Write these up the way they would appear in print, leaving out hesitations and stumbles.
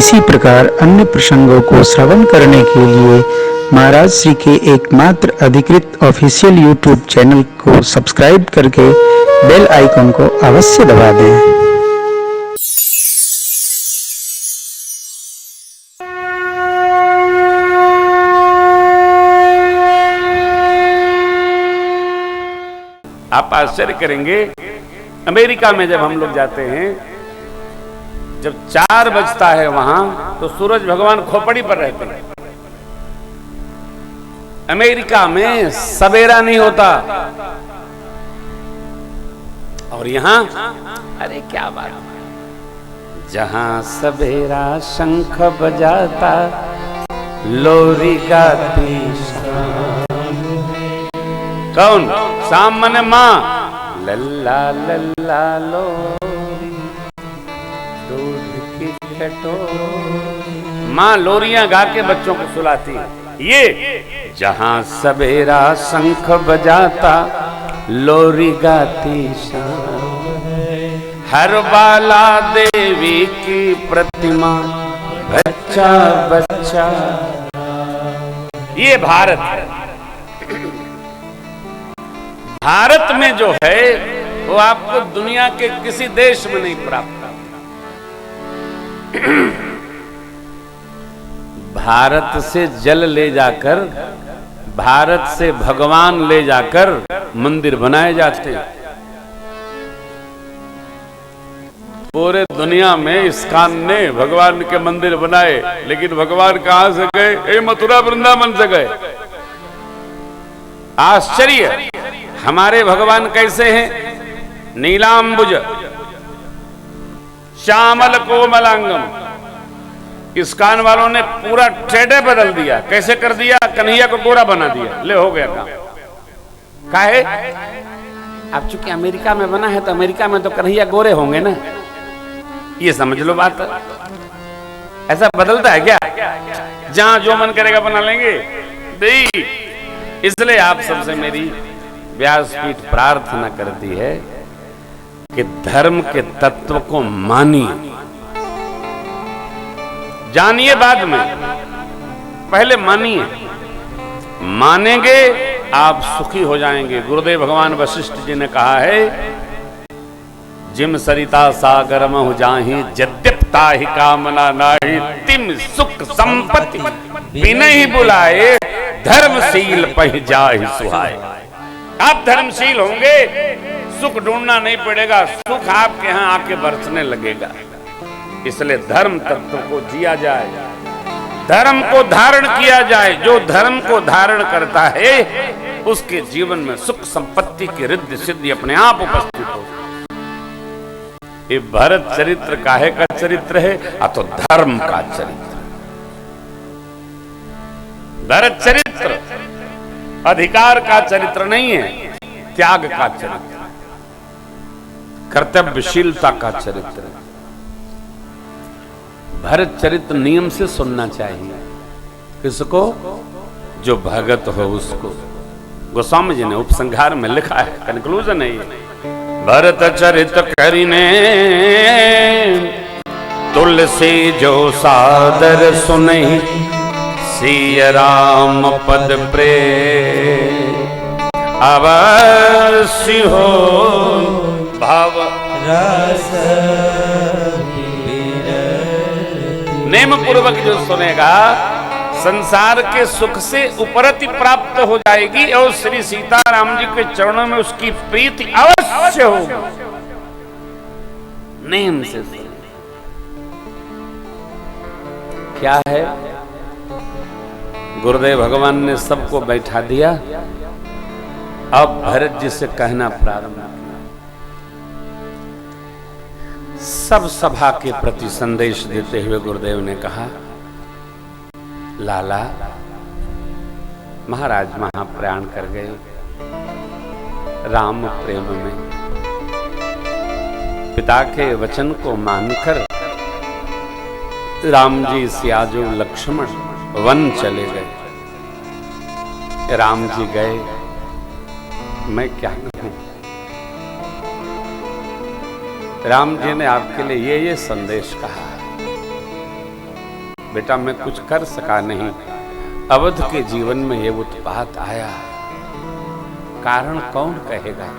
इसी प्रकार अन्य प्रसंगों को श्रवण करने के लिए महाराज श्री के एकमात्र अधिकृत ऑफिशियल यूट्यूब चैनल को सब्सक्राइब करके बेल आइकन को अवश्य दबा दें। आप आश्चर्य करेंगे, अमेरिका में जब हम लोग जाते हैं, जब 4 बजता है वहां तो सूरज भगवान खोपड़ी पर रहते हैं। अमेरिका में सवेरा नहीं होता। और यहां अरे क्या बात, जहां सवेरा शंख बजाता लोरी गाती कौन? शाम मने माँ, लल्ला लल्ला लोरी दूध की कटोरी। माँ लोरियां गा के बच्चों को सुलाती है। ये जहां सवेरा शंख बजाता लोरी गाती शाम, हर बाला देवी की प्रतिमा बच्चा बच्चा। ये भारत है। भारत में जो है वो आपको दुनिया के किसी देश में नहीं प्राप्त। भारत से जल ले जाकर, भारत से भगवान ले जाकर मंदिर बनाए जाते हैं। पूरे दुनिया में इस्कॉन ने भगवान के मंदिर बनाए, लेकिन भगवान कहां से गए? ये मथुरा वृंदावन से गए। आश्चर्य, हमारे भगवान कैसे हैं? नीलांबुज श्यामल कोमलांगम। इस्कॉन वालों ने पूरा ट्रेडे बदल दिया। कैसे कर दिया? कन्हैया को गोरा बना दिया। ले हो गया काम। काहे? अब चूंकि अमेरिका में बना है तो अमेरिका में तो कन्हैया गोरे होंगे ना, ये समझ लो बात। ऐसा बदलता है क्या? जहां जो मन करेगा बना लेंगे। नहीं, इसलिए आप सबसे मेरी व्यासपीठ प्रार्थना करती है कि धर्म के तत्व को मानिए। जानिए बाद में, पहले मानिए। मानेंगे आप सुखी हो जाएंगे। गुरुदेव भगवान वशिष्ठ जी ने कहा है, जिम सरिता सागर महु जाहि जद्यप्ता ही कामना नाही, तिम सुख संपत्ति बिनहि बुलाए, धर्मशील पहि जाहि सुहाए। आप धर्मशील होंगे, सुख ढूंढना नहीं पड़ेगा, सुख आपके यहां आके बरसने लगेगा। इसलिए धर्म तत्व को जिया जाए, धर्म को धारण किया जाए। जो धर्म को धारण करता है उसके जीवन में सुख संपत्ति की रिद्धि सिद्धि अपने आप उपस्थित हो। ये भरत चरित्र काहे का चरित्र है? तो धर्म का चरित्र। भरत चरित्र अधिकार का चरित्र नहीं है, त्याग का चरित्र, कर्तव्यशीलता का चरित्र। भरत चरित्र नियम से सुनना चाहिए। किसको? जो भगत हो उसको। गोस्वामी जी ने उपसंहार में लिखा है, कंक्लूजन है ये। भरत चरित करिने तुलसी जो सादर सुनहि, सिय राम पद प्रेम अवश्य हो भाव रस। नेम पूर्वक जो सुनेगा संसार के सुख से उपरति प्राप्त हो जाएगी और श्री सीताराम जी के चरणों में उसकी प्रीति अवश्य होगी। नेम से क्या है? गुरुदेव भगवान ने सबको बैठा दिया। अब भरत जी से कहना प्रारंभ किया। सब सभा के प्रति संदेश देते हुए गुरुदेव ने कहा, लाला महाराज महाप्रयाण कर गए राम प्रेम में। पिता के वचन को मानकर राम जी सियाजो लक्ष्मण वन चले गए। राम जी गए, मैं क्या कहूं। राम जी ने आपके लिए ये संदेश कहा। बेटा मैं कुछ कर सका नहीं, अवध के जीवन में ये उत्पात आया, कारण कौन कहेगा।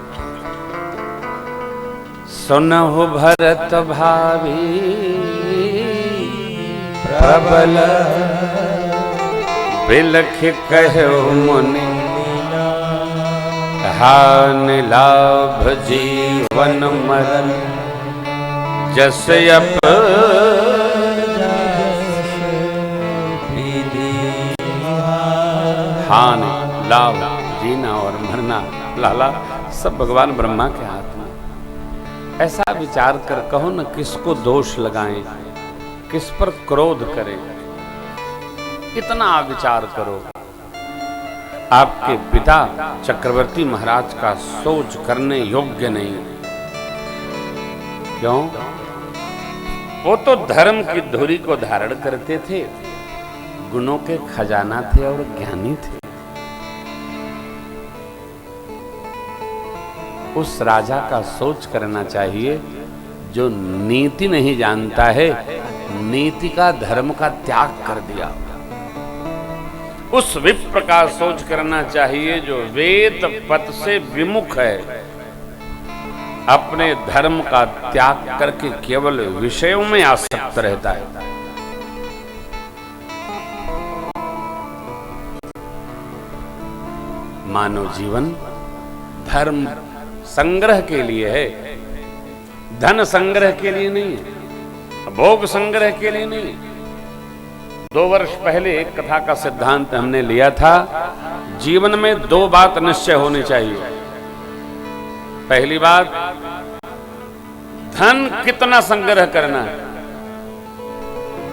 सुनहु भरत भावी प्रबल, बिलख कहो मुनि, हान लाभ जीवन मरण, जस अप हान लाभ जीना और मरना लाला सब भगवान ब्रह्मा के हाथ में। ऐसा विचार कर कहो न किसको दोष लगाएं, किस पर क्रोध करें, इतना विचार करो। आपके पिता चक्रवर्ती महाराज का सोच करने योग्य नहीं। क्यों? वो तो धर्म की धुरी को धारण करते थे, गुणों के खजाना थे और ज्ञानी थे। उस राजा का सोच करना चाहिए जो नीति नहीं जानता है, नीति का धर्म का त्याग कर दिया। उस विप्र का सोच करना चाहिए जो वेद पथ से विमुख है, अपने धर्म का त्याग करके केवल विषयों में आसक्त रहता है। मानव जीवन धर्म संग्रह के लिए है, धन संग्रह के लिए नहीं है, भोग संग्रह के लिए नहीं। 2 वर्ष पहले एक कथा का सिद्धांत हमने लिया था, जीवन में 2 बात निश्चय होनी चाहिए। पहली बात, धन कितना संग्रह करना है।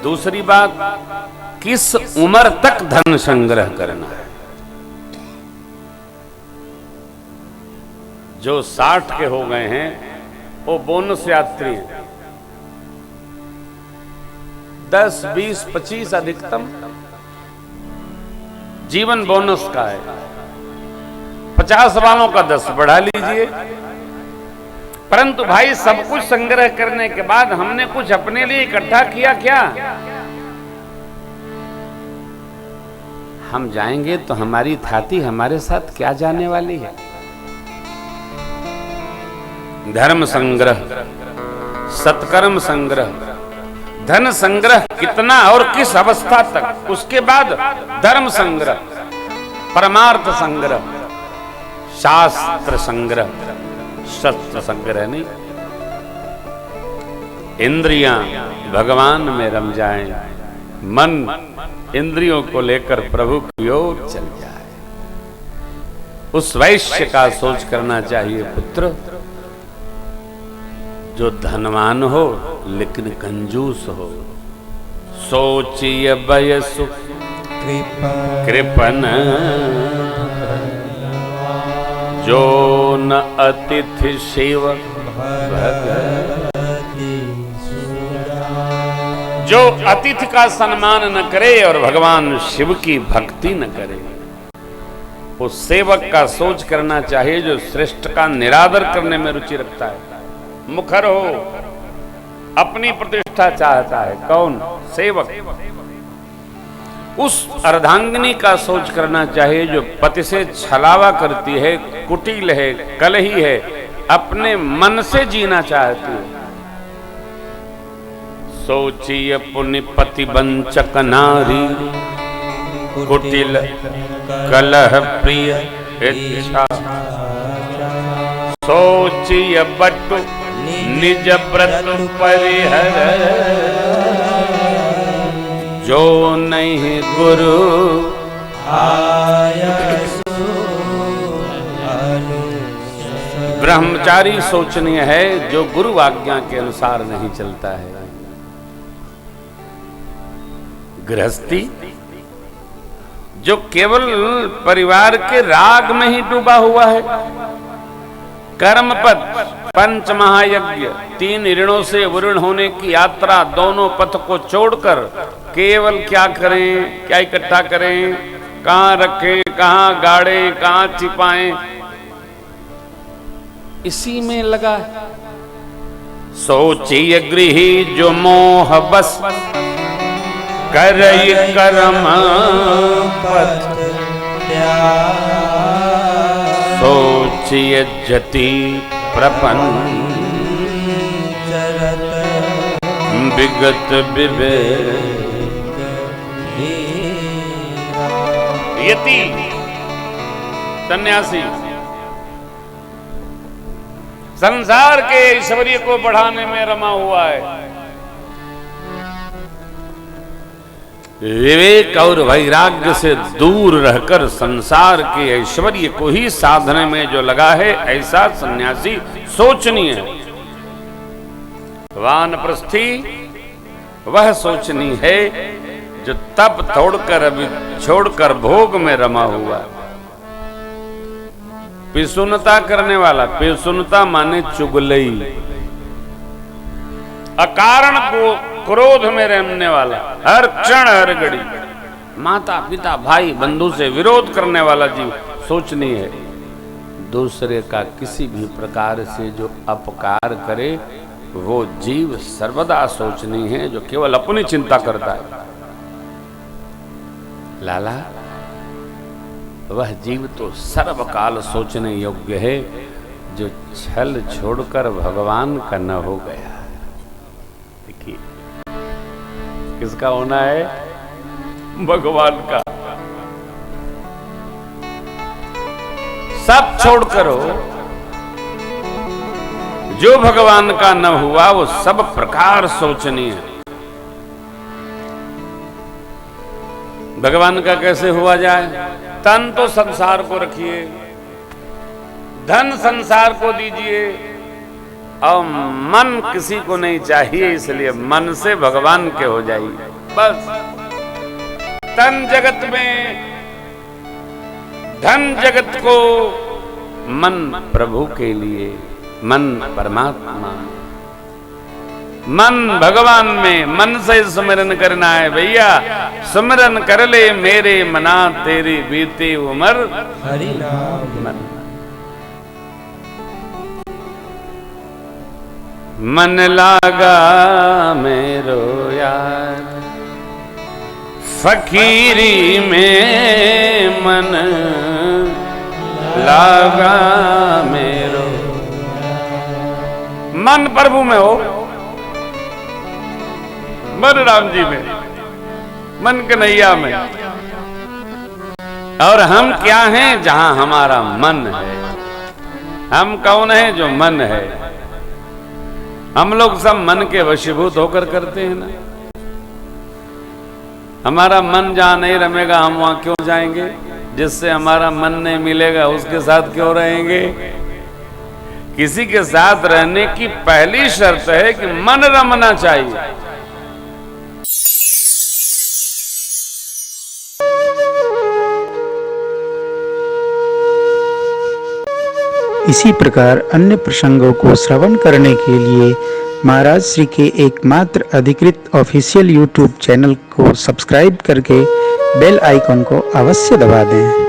दूसरी बात, किस उम्र तक धन संग्रह करना है। जो 60 के हो गए हैं वो बोनस यात्री हैं, 10, 20, 25 अधिकतम जीवन बोनस का है। 50 वालों का 10 बढ़ा लीजिए। परंतु भाई सब कुछ संग्रह करने के बाद हमने कुछ अपने लिए इकट्ठा किया क्या? हम जाएंगे तो हमारी थाती हमारे साथ क्या जाने वाली है। धर्म संग्रह, सत्कर्म संग्रह, धन संग्रह कितना और किस अवस्था तक, उसके बाद धर्म संग्रह, परमार्थ संग्रह, शास्त्र संग्रह, शस्त्र संग्रह नहीं। इंद्रियां भगवान में रम जाएं, मन इंद्रियों को लेकर प्रभु की ओर चल जाए। उस वैश्य का सोच करना चाहिए पुत्र जो धनवान हो लेकिन कंजूस हो। सोचिय बयसु कृपन, जो न अतिथि शिव भगति, जो अतिथि का सम्मान न करे और भगवान शिव की भक्ति न करे। उस सेवक का सोच करना चाहिए जो श्रेष्ठ का निरादर करने में रुचि रखता है। मुखर हो, अपनी प्रतिष्ठा चाहता है। कौन? सेवक। उस अर्धांगिनी का सोच करना चाहिए जो पति से छलावा करती है, कुटिल है, कलही है, अपने मन से जीना चाहती है। सोचिए पुण्यपति वंचक नारी, कुटिल कलह प्रिय इच्छा। सोचिए बटु निज व्रत परिहर, जो नहीं गुरु ब्रह्मचारी सोचनीय है जो गुरु आज्ञा के अनुसार नहीं चलता है। गृहस्थी जो केवल परिवार के राग में ही डूबा हुआ है। कर्मपद, पंच महायज्ञ, 3 ऋणों से वरुण होने की यात्रा, दोनों पथ को छोड़कर केवल क्या करें, क्या इकट्ठा करें, कहां रखें, कहां गाड़ें, कहां छिपाएं, इसी में लगा। सोचिए गृही जो मोह बस, करई कर्म पथ सोचिए जति प्रपंच विगत विवेक यति सन्यासी संसार के ऐश्वर्य को बढ़ाने में रमा हुआ है। विवेक और वैराग्य से दूर रहकर संसार के ऐश्वर्य को ही साधने में जो लगा है, ऐसा सन्यासी सोचनीय है। वानप्रस्थी वह सोचनी है जो तप तोड़कर अभी छोड़कर भोग में रमा हुआ। पिसुनता करने वाला, पिसुनता माने चुगलई, अकारण को क्रोध में रहने वाला, हर क्षण हर घड़ी माता पिता भाई बंधु से विरोध करने वाला जीव सोचनी है। दूसरे का किसी भी प्रकार से जो अपकार करे वो जीव सर्वदा सोचनी है, जो केवल अपनी चिंता करता है। लाला, वह जीव तो सर्वकाल सोचने योग्य है जो छल छोड़कर भगवान का न हो गया। देखिए किसका होना है? भगवान का। सब छोड़कर हो, जो भगवान का न हुआ वो सब प्रकार सोचनी है। भगवान का कैसे हुआ जाए? तन तो संसार को रखिए, धन संसार को दीजिए, और मन किसी को नहीं चाहिए, इसलिए मन से भगवान के हो जाइए। बस तन जगत में, धन जगत को, मन प्रभु के लिए, मन परमात्मा, मन भगवान में, मन से स्मरण करना है भैया। स्मरण कर ले मेरे मना तेरी बीती उम्र हरि नाम। मन लागा मेरो यार फकीरी में, मन लागा मेरो। मन प्रभु में हो, मन राम जी में, मन कन्हैया में। और हम क्या हैं? जहां हमारा मन है। हम कौन है? जो मन है। हम लोग सब मन के वशीभूत होकर करते हैं ना। हमारा मन जहां नहीं रमेगा हम वहां क्यों जाएंगे? जिससे हमारा मन नहीं मिलेगा उसके साथ क्यों रहेंगे? किसी के साथ रहने की पहली शर्त है कि मन रमना चाहिए। इसी प्रकार अन्य प्रसंगों को श्रवण करने के लिए महाराज श्री के एकमात्र अधिकृत ऑफिशियल यूट्यूब चैनल को सब्सक्राइब करके बेल आइकन को अवश्य दबा दें।